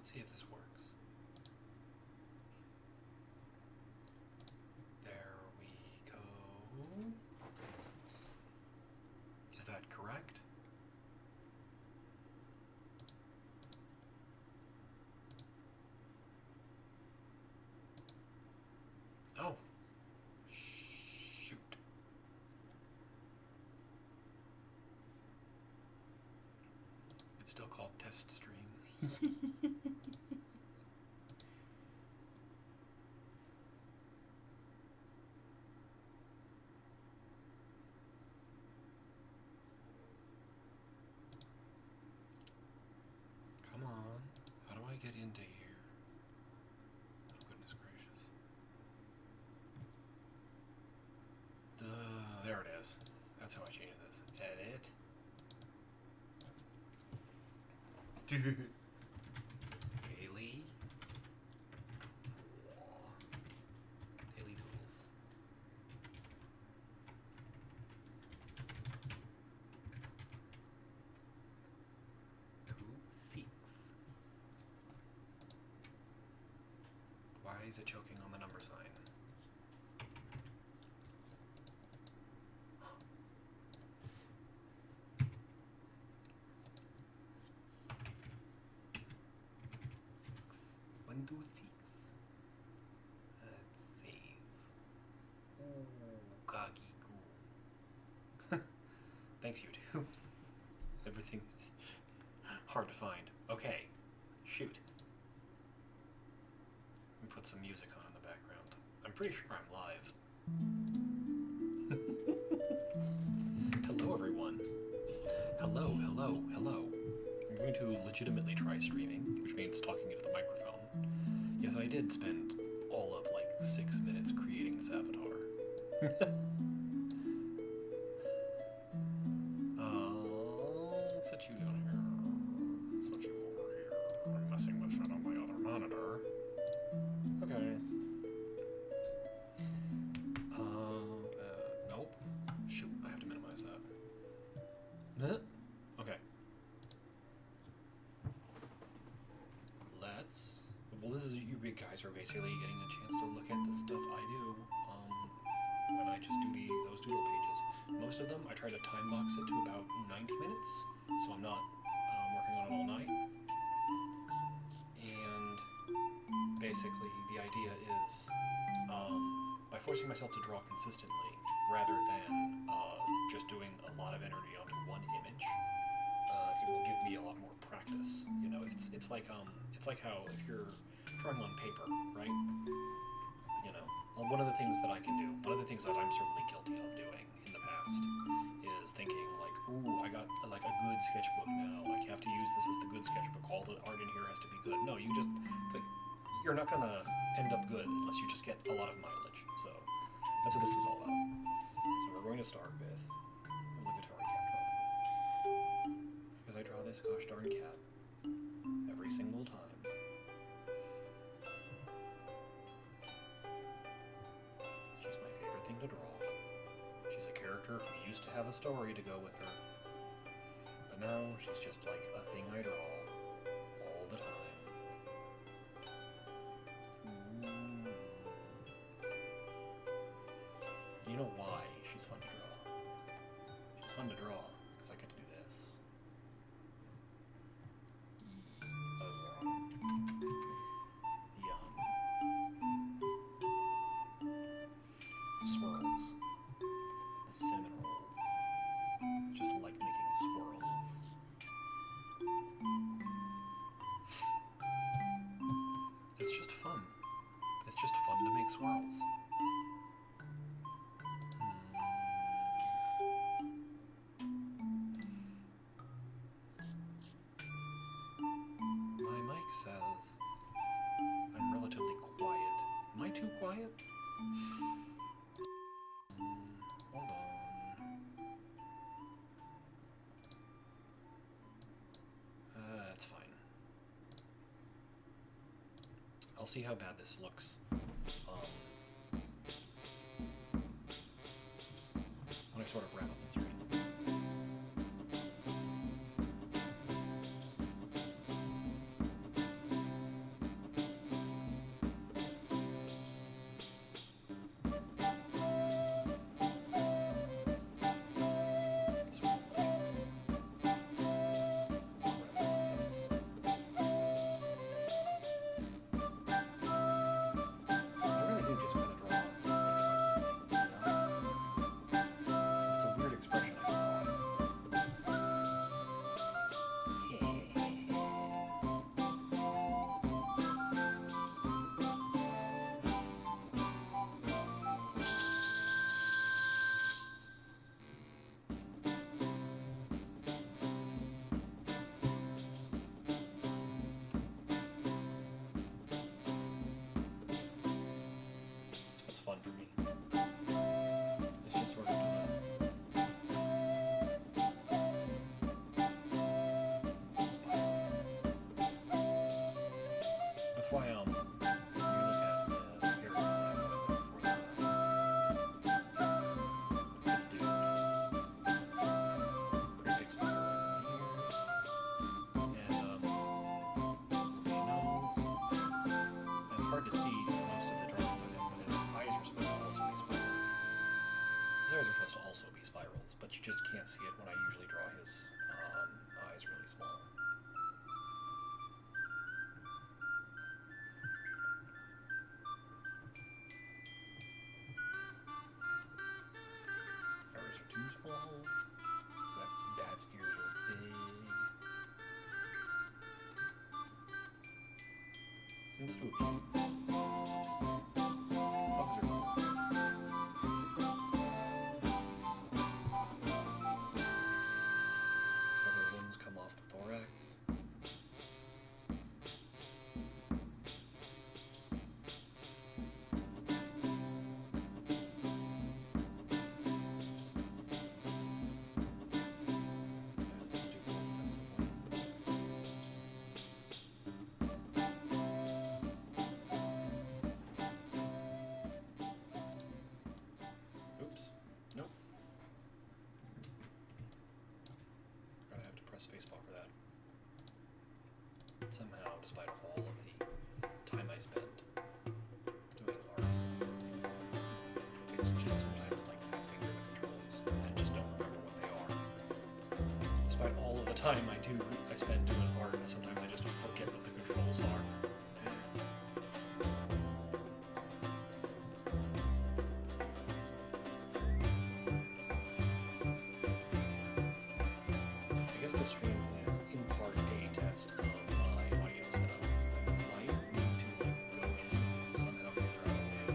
Let's see if this works. There we go. Is that correct? Oh. Shoot. It's still called test stream. Come on. How do I get into here? Oh, goodness gracious. There it is. That's how I change this. Edit. Daily. Daily Doodles. 2, 6. Why is it choking on the number sign? Do 6. Let's save. Ooh, Kagi goo. Thanks, YouTube. Everything is hard to find. Okay, shoot. Let me put some music on in the background. I'm pretty sure I'm live. Hello, everyone. Hello, hello, hello. I'm going to legitimately try streaming, which means talking into the microphone. Yes, I did spend all of like 6 minutes creating this avatar. Set you down here. Set you over here. I'm messing with shit on my other monitor. Okay. Nope. Shoot, I have to minimize that. Okay. Let's... Well, this is, you guys are basically getting a chance to look at the stuff I do when I just do those doodle pages. Most of them, I try to time box it to about 90 minutes, so I'm not working on it all night. And basically, the idea is, by forcing myself to draw consistently, rather than just doing a lot of energy onto one image, it will give me a lot more practice. You know, it's like how if you're drawing on paper, right? You know, one of the things that I can do, one of the things that I'm certainly guilty of doing in the past, is thinking like, ooh, I got like a good sketchbook now. I have to use this as the good sketchbook. All the art in here has to be good. No, you just like, you're not gonna end up good unless you just get a lot of mileage. So that's what this is all about. So we're going to start with obligatory cat drawing, because I draw this gosh darn cat every single time. She's my favorite thing to draw. She's a character who used to have a story to go with her, but now she's just like a thing I draw all the time. Ooh. You know why she's fun to draw? She's fun to draw because I get to do this. Yum. Swirls. The cinnamon rolls. I just like making swirls. It's just fun. It's just fun to make swirls. My mic says I'm relatively quiet. Am I too quiet? Hold on. That's fine. I'll see how bad this looks. When I sort of wrap up the screen. fun for me. It's just sort of spirals. That's why when you look at the character that I wanted for this dude, cryptic spirals in the ears, and nose. And it's hard to see most of the drawing of him, but his eyes are supposed to also be spirals. His eyes are supposed to also be spirals, but you just can't see it when I usually draw his eyes really small. Eyes are too small. That bat's ears are big. And swoopy. Bugs are cool. Other limbs come off the thorax. Let's do both sets of wings. Oops. Nope. Gonna have to press spacebar for that. Somehow, despite all of the time I spend doing art, it's just sometimes like fat finger the controls and just don't remember what they are. Despite all of the time I spend doing art, sometimes I just forget what the controls are. I guess this stream is in part a test of my audio setup. I might need to go in and somehow figure out a way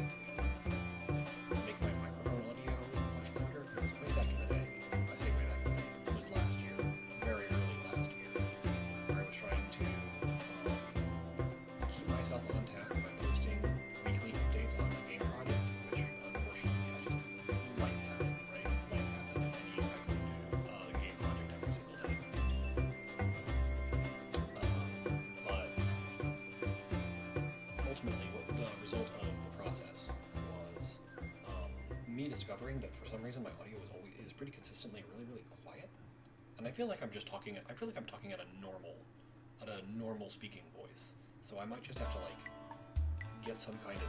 to make my microphone audio much louder, because way back in the day, I say way back in the day, it was last year, very early last year, where I was trying to keep myself on task by posting weekly updates on my game project, which unfortunately I just life happened, right? Life happened, and I couldn't do the game project every single day. But ultimately, what the result of the process was me discovering that for some reason my audio is pretty consistently really, really quiet, and I feel like I'm talking at a normal speaking voice. So I might just have to like get some kind of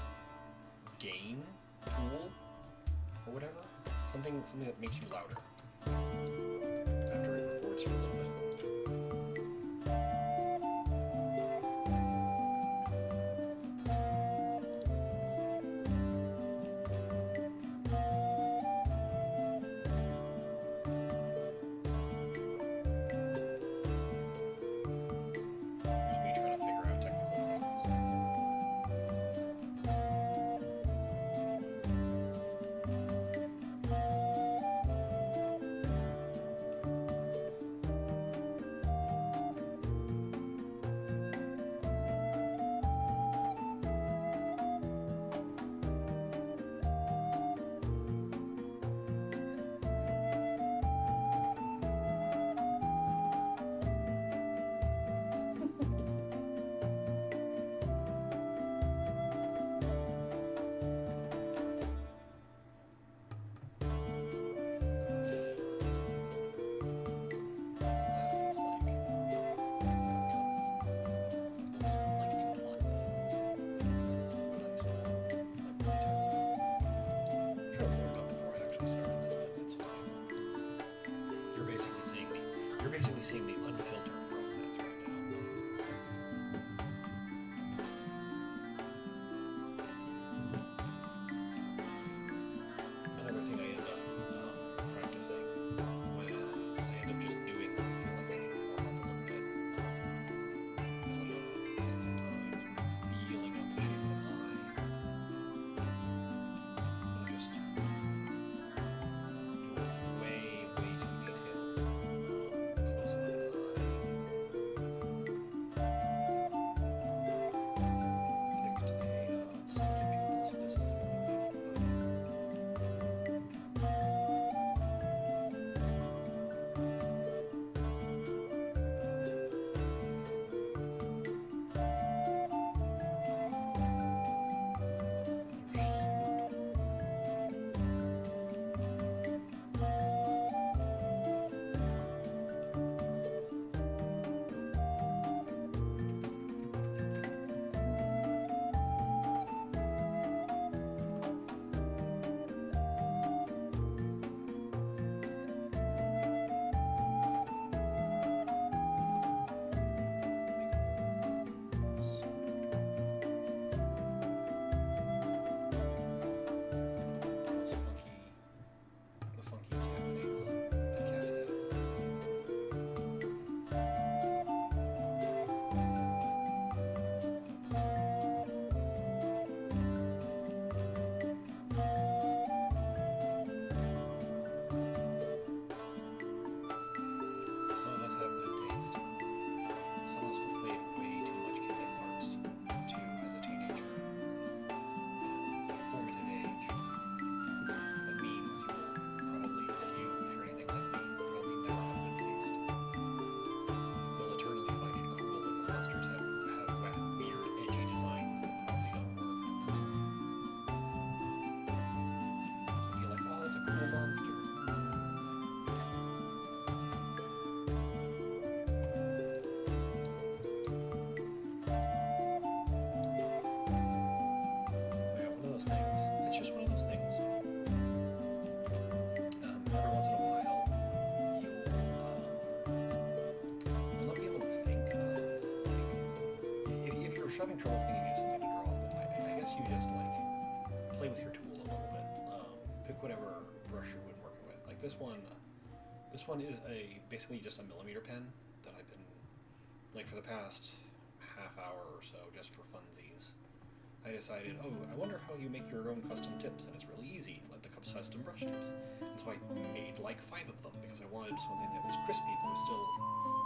gain tool or whatever, something that makes you louder after it records you a little bit. Here's me trying to figure out technical things. Seeing the unfiltered process right now. Another thing I end up practicing when I end up just doing what I feel like I need to warm up a little bit is I'll just stand sometimes, feeling out the shape of an eye, and just do it way too detailed. Close up of an eye. you're having trouble thinking of something to draw, then I guess you just like play with your tool a little bit. Pick whatever brush you've been working with. Like this one is basically just a millimeter pen that I've been like for the past half hour or so just for funsies. I decided, I wonder how you make your own custom tips, and it's really easy, like the custom brush tips. And so I made like 5 of them because I wanted something that was crispy but was still,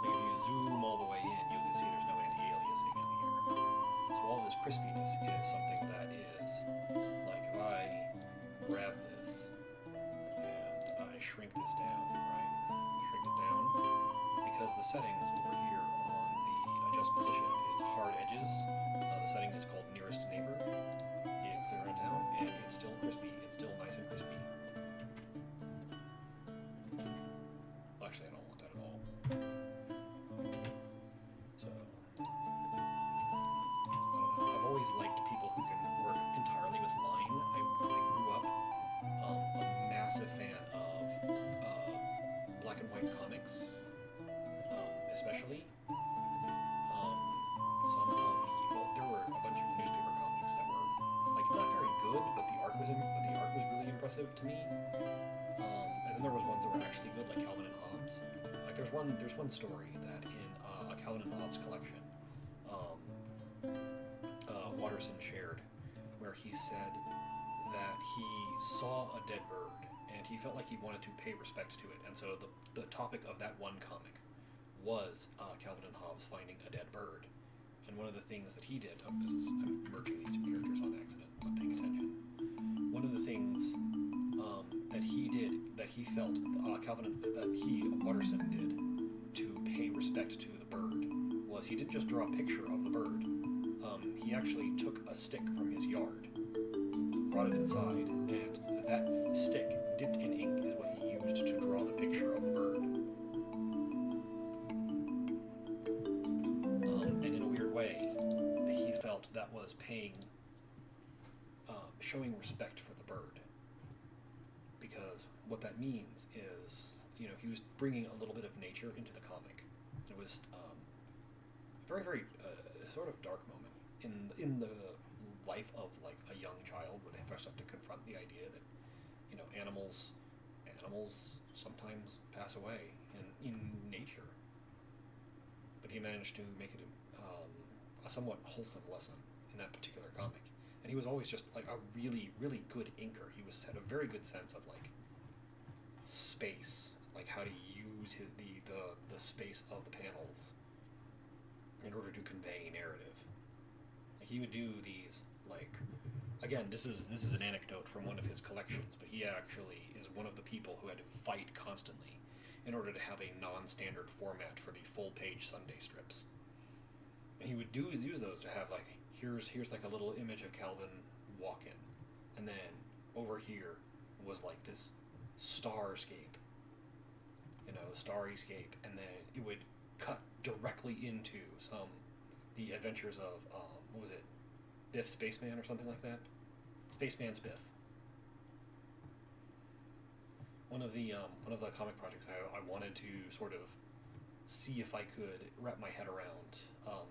like if you zoom all the way in, you can see there's no anti-aliasing in here. So all this crispiness is something that is, like if I grab this and I shrink this down, right? Shrink it down, because the settings over here on the adjust position is hard edges. The setting is called nearest neighbor. You clear it down, and it's still crispy. It's still nice and crispy. Well, actually, I don't want that at all. So, I don't know. I've always liked people who can work entirely with line. I grew up a massive fan of black and white comics, especially. Some of the there were a bunch of newspaper comics that were like not very good, but the art was really impressive to me. And then there was ones that were actually good, like Calvin and Hobbes. Like there's one story that in a Calvin and Hobbes collection, Watterson shared, where he said that he saw a dead bird and he felt like he wanted to pay respect to it, and so the topic of that one comic was Calvin and Hobbes finding a dead bird. And one of the things that he did, I'm merging these 2 characters on accident, not paying attention. One of the things that he did, that he felt, Watterson did, to pay respect to the bird, was he didn't just draw a picture of the bird. He actually took a stick from his yard, brought it inside, and that stick, dipped in ink, is what he used to draw the picture of the bird. That was showing respect for the bird, because what that means is, he was bringing a little bit of nature into the comic. It was a very, very sort of dark moment in the life of like a young child, where they first have to confront the idea that animals sometimes pass away in nature. But he managed to make it a somewhat wholesome lesson in that particular comic. And he was always just like a really, really good inker. He had a very good sense of like space, like how to use the space of the panels in order to convey narrative. Like he would do these, like, again, this is an anecdote from one of his collections, but he actually is one of the people who had to fight constantly in order to have a non-standard format for the full-page Sunday strips. And he would use those to have, like, here's like a little image of Calvin walking, and then over here was like this starscape, starryscape, and then it would cut directly into the adventures of what was it, Biff Spaceman or something like that, Spaceman's Biff. One of the comic projects I wanted to sort of see if I could wrap my head around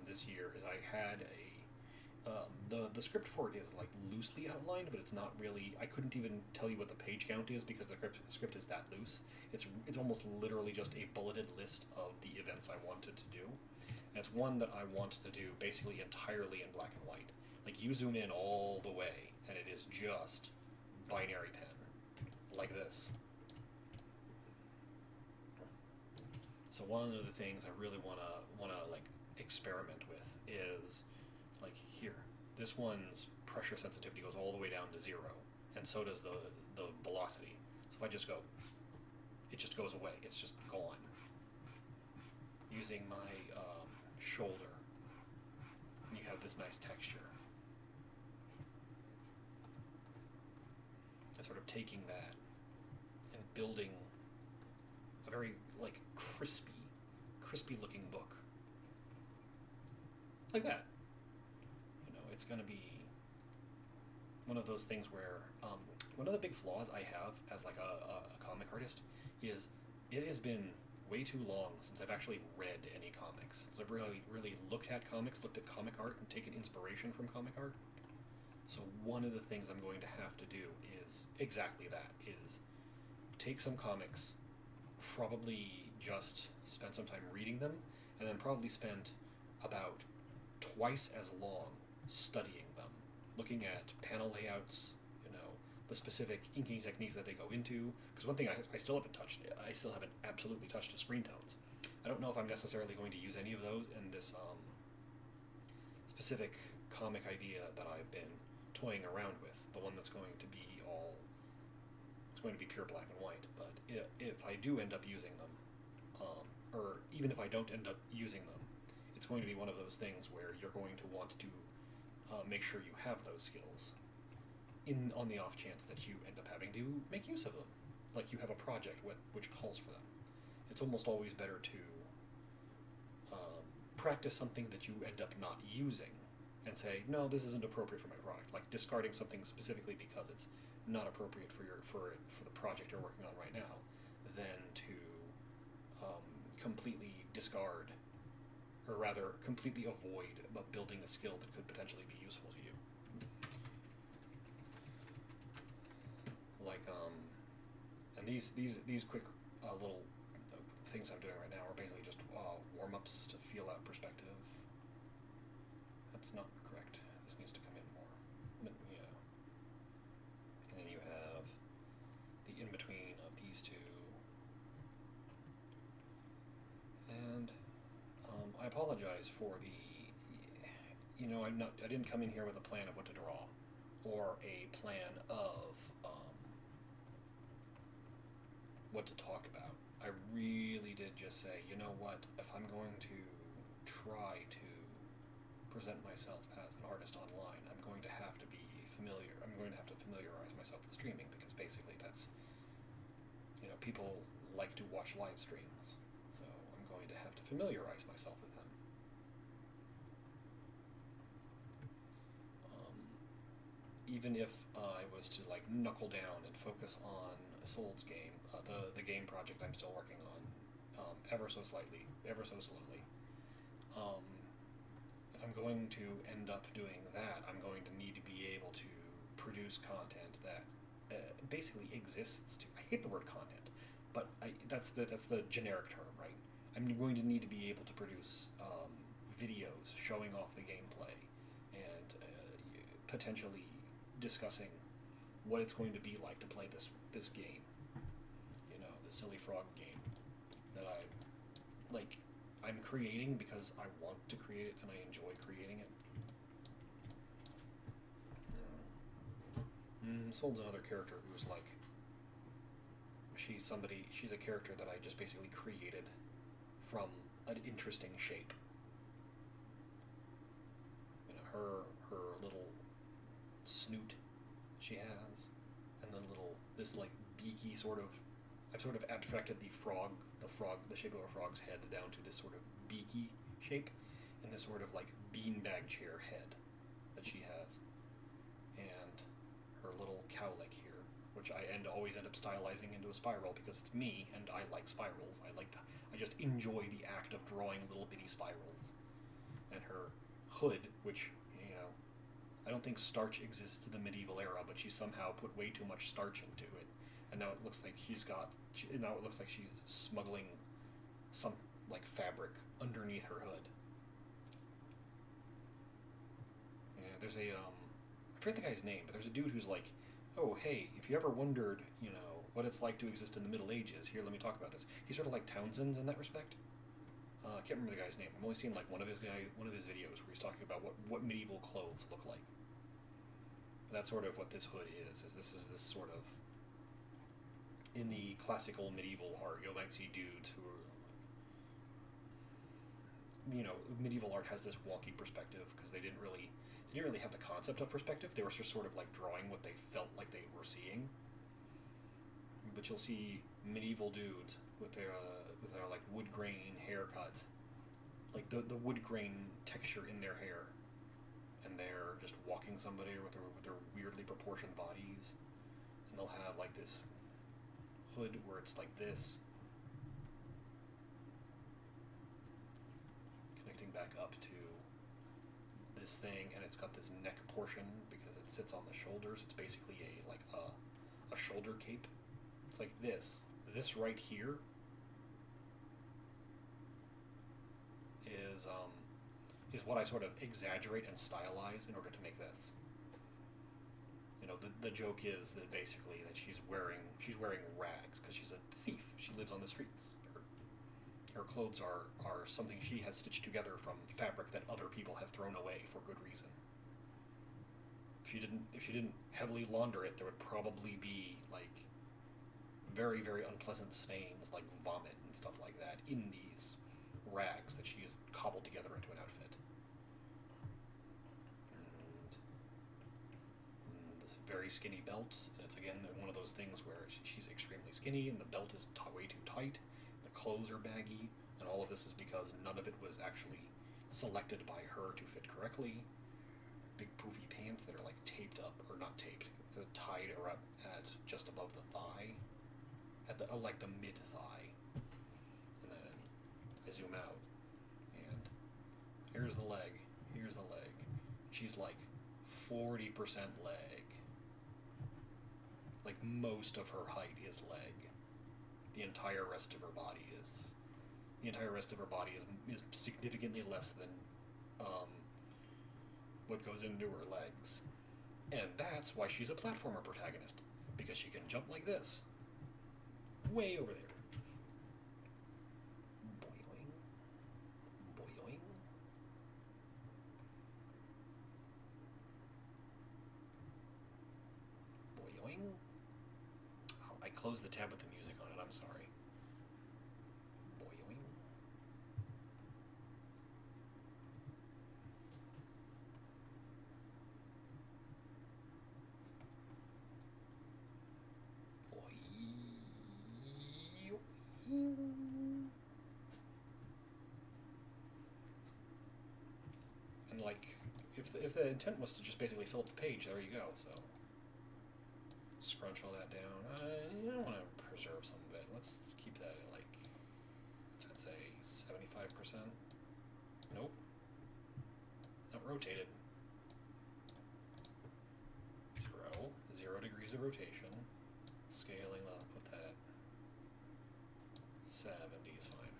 this year is I had the script for it is like loosely outlined, but it's not really. I couldn't even tell you what the page count is because the script is that loose. It's almost literally just a bulleted list of the events I wanted to do. And it's one that I wanted to do basically entirely in black and white. Like you zoom in all the way, and it is just binary pen, like this. So one of the things I really wanna like experiment with is like here. This one's pressure sensitivity goes all the way down to 0, and so does the velocity. So if I just go, it just goes away. It's just gone. Using my shoulder, and you have this nice texture. And sort of taking that and building a very like crispy looking book. Like that. It's going to be one of those things where one of the big flaws I have as like a comic artist is it has been way too long since I've actually read any comics. Since I've really looked at comics, looked at comic art, and taken inspiration from comic art. So one of the things I'm going to have to do is exactly that, is take some comics, probably just spend some time reading them, and then probably spend about twice as long studying them, looking at panel layouts, the specific inking techniques that they go into. Because one thing I still haven't touched, I still haven't absolutely touched the screen tones. I don't know if I'm necessarily going to use any of those in this specific comic idea that I've been toying around with, the one that's going to be it's going to be pure black and white. But if I do end up using them, or even if I don't end up using them, it's going to be one of those things where you're going to want to make sure you have those skills on the off chance that you end up having to make use of them. Like you have a project which calls for them. It's almost always better to practice something that you end up not using and say, no, this isn't appropriate for my product. Like discarding something specifically because it's not appropriate for the project you're working on right now, than to completely discard, or rather completely avoid building a skill that could potentially be useful to you. Like and these quick little things I'm doing right now are basically just warm-ups to feel out perspective. That's not correct. This needs to come in more. But, yeah. And then you have the in-between of these two. And I apologize for the, I didn't come in here with a plan of what to draw, or a plan of what to talk about. I really did just say, you know what, if I'm going to try to present myself as an artist online, I'm going to have to familiarize myself with streaming, because basically that's, people like to watch live streams, so I'm going to have to familiarize myself with them. Even if I was to knuckle down and focus on a Souls game, the game project I'm still working on, ever so slowly. If I'm going to end up doing that, I'm going to need to be able to produce content that basically exists. I hate the word content, but that's the generic term, right? I'm going to need to be able to produce videos showing off the gameplay and potentially discussing what it's going to be like to play this game. The silly frog game that I'm creating because I want to create it and I enjoy creating it. Sold's another character who's she's a character that I just basically created from an interesting shape. Her little snoot she has, and then this beaky sort of, I've sort of abstracted the shape of a frog's head down to this sort of beaky shape, and this sort of beanbag chair head that she has, and her little cowlick here, which I always end up stylizing into a spiral because it's me and I like spirals. I just enjoy the act of drawing little bitty spirals. And her hood, which I don't think starch exists in the medieval era, but she somehow put way too much starch into it, and now it looks like she's smuggling some fabric underneath her hood. Yeah, there's I forget the guy's name, but there's a dude who's oh hey, if you ever wondered, what it's like to exist in the Middle Ages, here, let me talk about this. He's sort of like Townsend's in that respect. I can't remember the guy's name. I've only seen one of his videos where he's talking about what medieval clothes look like. That's sort of what this hood is this sort of, in the classical medieval art, you might see dudes who are, medieval art has this wonky perspective because they didn't really have the concept of perspective. They were just sort of drawing what they felt like they were seeing. But you'll see medieval dudes with their wood grain haircuts, the wood grain texture in their hair, and they're just walking somebody with their weirdly proportioned bodies, and they'll have this hood where it's like this, back up to this thing, and it's got this neck portion because it sits on the shoulders. It's basically a shoulder cape. It's like this. This right here is what I sort of exaggerate and stylize in order to make this. You know, the joke is that basically that she's wearing rags because she's a thief. She lives on the streets. Her clothes are something she has stitched together from fabric that other people have thrown away for good reason. If she didn't heavily launder it, there would probably be like very, very unpleasant stains like vomit and stuff like that in these rags that she has cobbled together into an outfit. And this very skinny belt, and it's again one of those things where she's extremely skinny and the belt is way too tight. The clothes are baggy, and all of this is because none of it was actually selected by her to fit correctly. Big poofy pants that are like taped up, or not taped, tied or up at just above the thigh, at the like the mid thigh, and then I zoom out, and here's the leg. Here's the leg. She's like 40% leg. Like most of her height is leg. The entire rest of her body is significantly less than what goes into her legs. And that's why she's a platformer protagonist, because she can jump like this. Way over there. Boing. Boing. Boing. Oh, I closed the tab with the music on it, I'm sorry. Boing. And like, if the intent was to just basically fill up the page, there you go. So scrunch all that down. I don't want to preserve some of it. Let's keep that at like, what's that say, 75%? Nope. Not rotated. 0 degrees of rotation. Scaling, I'll put that at 70 is fine.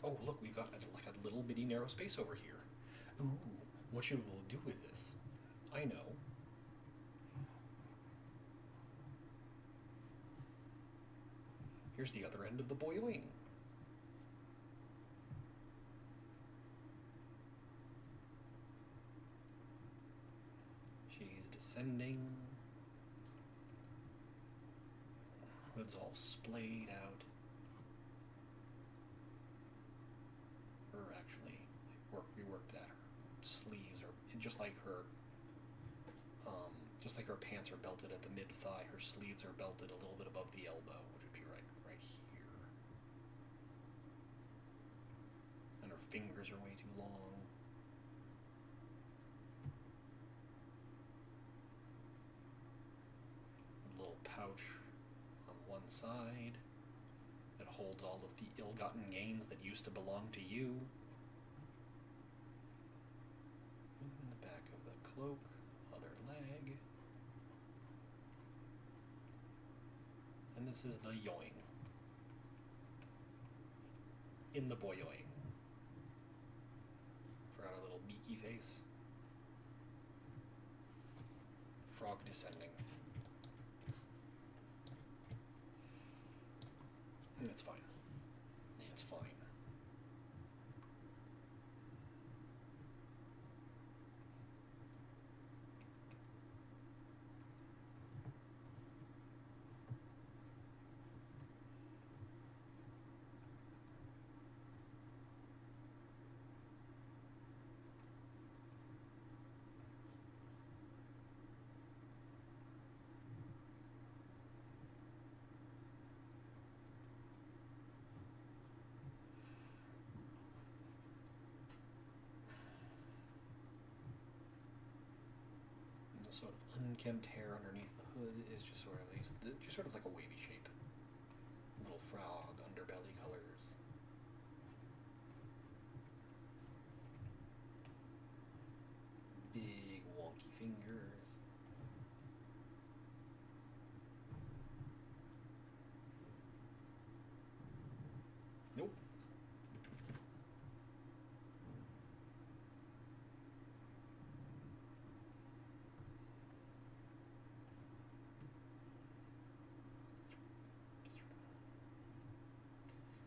Oh, look, we've got like a little bitty narrow space over here. Ooh, what should we do with this? I know. Here's the other end of the boing. She's descending. Hood's all splayed out. Or actually, reworked that. Her sleeves are just like her pants are belted at the mid-thigh, her sleeves are belted a little bit above the elbow, which would be right here. And her fingers are way too long. A little pouch on one side that holds all of the ill-gotten gains that used to belong to you. In the back of the cloak, other leg. And this is the yoing. In the boyoing. Forgot a little beaky face. Frog descending. And it's fine. It's fine. Sort of unkempt hair underneath the hood is just sort of like a wavy shape. Little frog underbelly colors.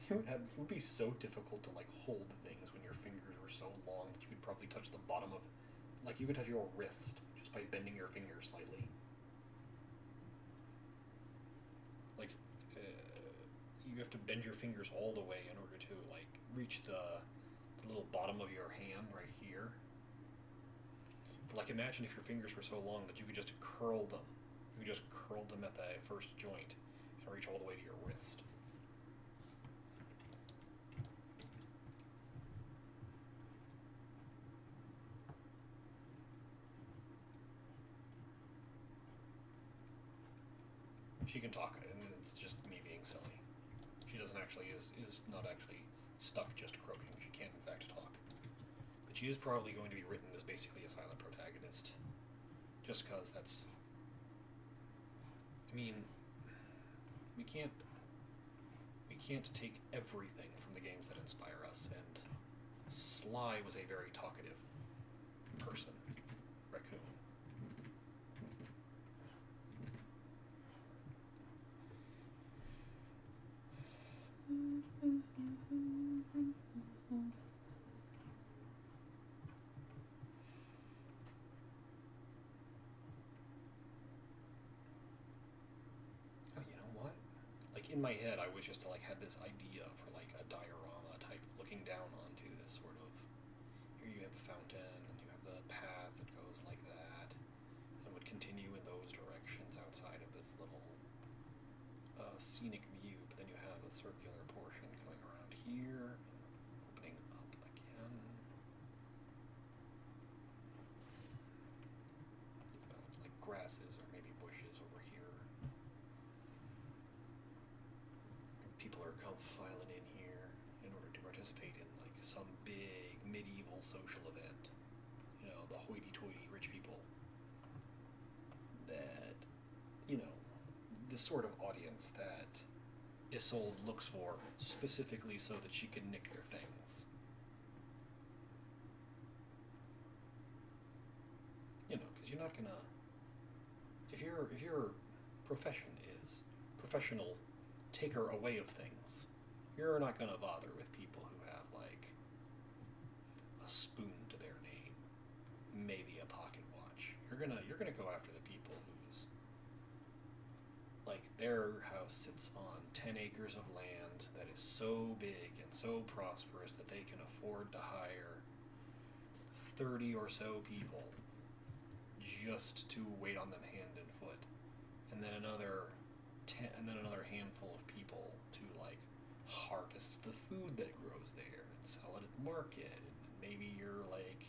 It would be so difficult to like hold things when your fingers were so long that you could probably touch the bottom of, like you could touch your wrist just by bending your fingers slightly. Like, you have to bend your fingers all the way in order to like reach the little bottom of your hand right here. But like, imagine if your fingers were so long that you could just curl them. You could just curl them at the first joint and reach all the way to your wrist. She can talk, and it's just me being silly. She doesn't actually is not actually stuck just croaking. She can in fact talk, but she is probably going to be written as basically a silent protagonist, just because that's. I mean, we can't take everything from the games that inspire us, and Sly was a very talkative person, raccoon. Oh, you know what? Like in my head, I was just like had this idea for like a diorama type, looking down onto this sort of. Here you have the fountain, and you have the path that goes like that, and would continue in those directions outside of this little scenic view. But then you have a circular portion coming around here, and opening up again. Like grasses or maybe bushes over here. People are come filing in here in order to participate in like some big medieval social event. You know, the hoity-toity rich people that, you know, the sort of audience that Isolde looks for specifically so that she can nick their things. You know, because you're not gonna. If your profession is professional taker away of things, you're not gonna bother with people who have like a spoon to their name, maybe a pocket watch. You're gonna go after the people whose like their house sits on 10 acres of land that is so big and so prosperous that they can afford to hire 30 or so people just to wait on them hand and foot, and then another handful of people to like harvest the food that grows there and sell it at market. And maybe you're like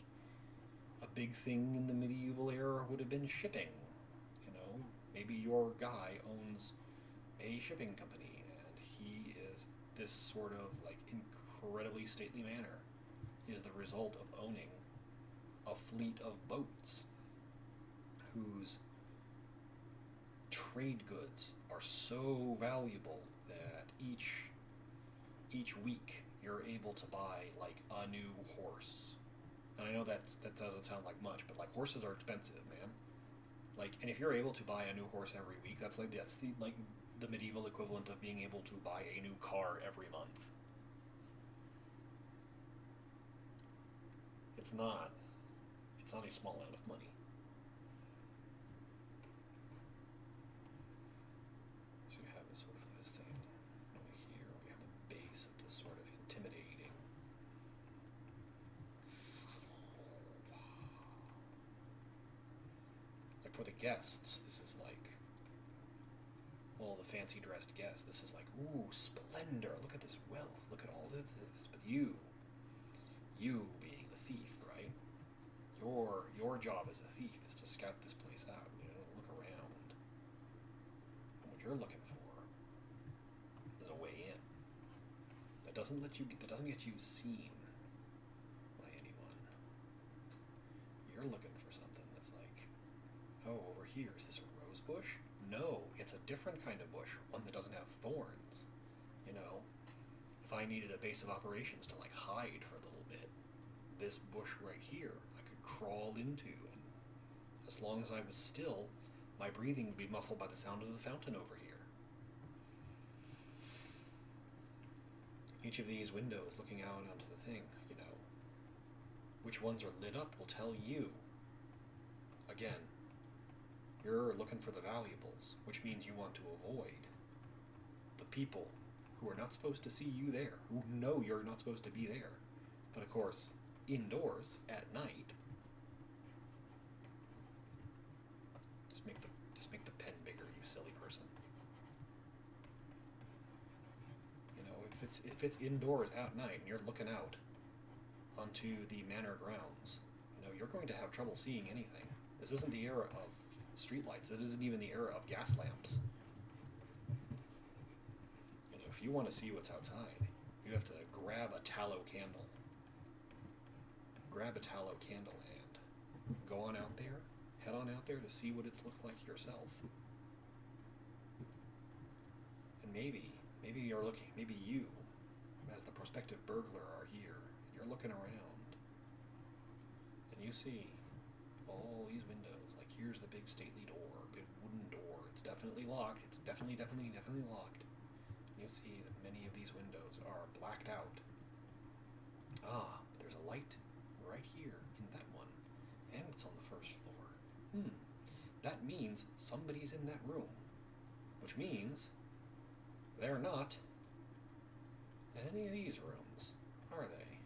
a big thing in the medieval era would have been shipping. You know, maybe your guy owns a shipping company and he is this sort of like incredibly stately manor is the result of owning a fleet of boats whose trade goods are so valuable that each week you're able to buy like a new horse. And I know that doesn't sound like much, but like horses are expensive, man. Like, and if you're able to buy a new horse every week, that's the medieval equivalent of being able to buy a new car every month. It's not a small amount of money. So you have this sort of this thing over here. We have the base of this sort of intimidating. Like for the guests, this is like all the fancy dressed guests. This is like, ooh, splendor. Look at this wealth. Look at all of this. But you being the thief, right? Your job as a thief is to scout this place out, you know, look around. And what you're looking for is a way in. That doesn't get you seen by anyone. You're looking for something that's like, oh, over here, is this a rose bush? No, it's a different kind of bush, one that doesn't have thorns. You know, if I needed a base of operations to like hide for a little bit, this bush right here I could crawl into, and as long as I was still, my breathing would be muffled by the sound of the fountain over here. Each of these windows looking out onto the thing, which ones are lit up will tell you. Again, you're looking for the valuables, which means you want to avoid the people who are not supposed to see you there, who know you're not supposed to be there. But of course, indoors at night, just make the pen bigger, you silly person. If it's indoors at night and you're looking out onto the manor grounds, you're going to have trouble seeing anything. This isn't the era of streetlights. It isn't even the era of gas lamps. If you want to see what's outside, you have to grab a tallow candle. Grab a tallow candle and go on out there, head on out there to see what it's looked like yourself. And maybe you, as the prospective burglar, are here, and you're looking around, and you see all these windows. Like, here's the big stately door, big wooden door. It's definitely locked. It's definitely locked. And you see that many of these windows are blacked out. Ah, but there's a light right here in that one, and it's on the first floor. That means somebody's in that room, which means they're not in any of these rooms, are they?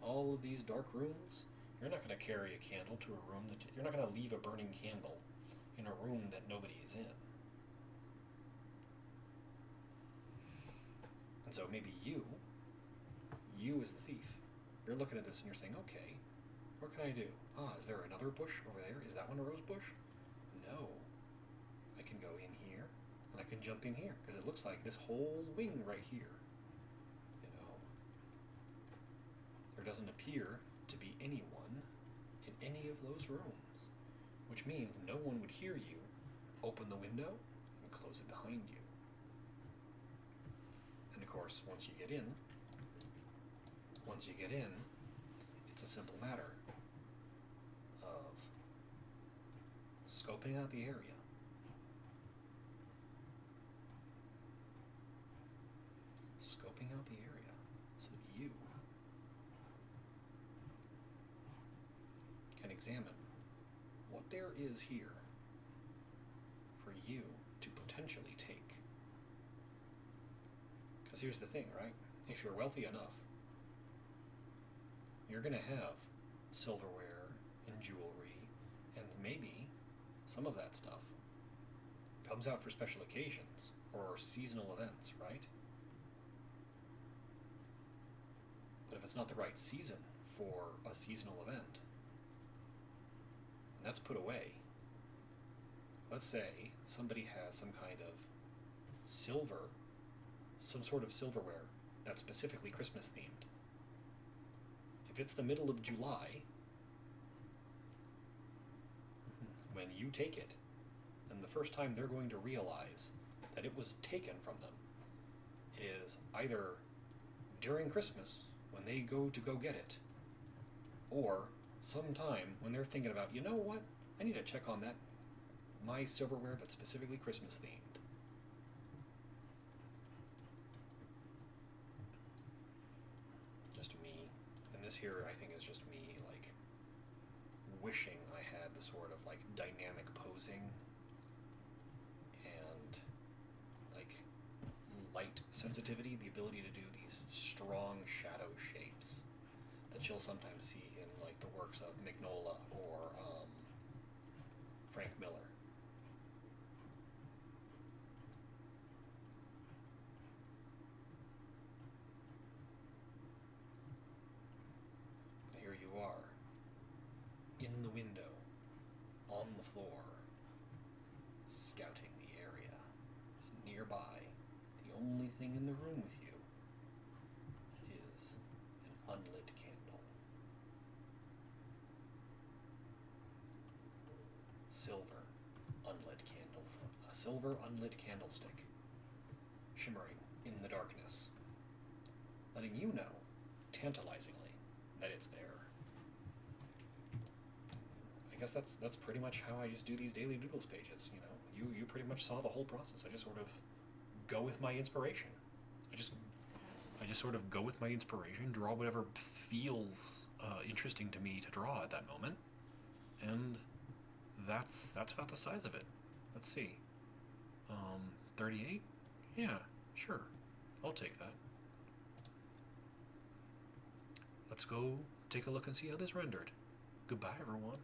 All of these dark rooms? You're not going to carry a candle to a room you're not going to leave a burning candle in a room that nobody is in. And so maybe you as the thief, you're looking at this and you're saying, okay, what can I do? Is there another bush over there? Is that one a rose bush? No. I can go in here, and I can jump in here, because it looks like this whole wing right here. There doesn't appear to be anyone in any of those rooms, which means no one would hear you open the window and close it behind you. And of course, once you get in, it's a simple matter of scoping out the area. Scoping out the area so that you can examine what there is here for you to potentially take. Because here's the thing, right? If you're wealthy enough, you're going to have silverware and jewelry, and maybe some of that stuff comes out for special occasions or seasonal events, right? But if it's not the right season for a seasonal event, and that's put away, let's say somebody has some kind of some sort of silverware that's specifically Christmas themed. If it's the middle of July, when you take it, then the first time they're going to realize that it was taken from them is either during Christmas when they go get it, or sometime when they're thinking about, you know what, I need to check on my silverware that's specifically Christmas themed. Just me. And this here, I think, is just me, like, wishing I had the sort of, like, dynamic posing and, like, light sensitivity, the ability to do these strong shadow shapes that you'll sometimes see in, like, the works of Mignola or Frank Miller. Here you are, in the window, on the floor, scouting the area. And nearby, the only thing in the room with you is an unlit candle. A silver unlit candlestick, shimmering in the darkness, letting you know, tantalizingly, that it's there. I guess that's pretty much how I just do these daily Doodles pages. You pretty much saw the whole process. I just sort of go with my inspiration. I just I just sort of go with my inspiration, draw whatever feels interesting to me to draw at that moment, and that's about the size of it. Let's see. 38? Yeah, sure. I'll take that. Let's go take a look and see how this rendered. Goodbye, everyone.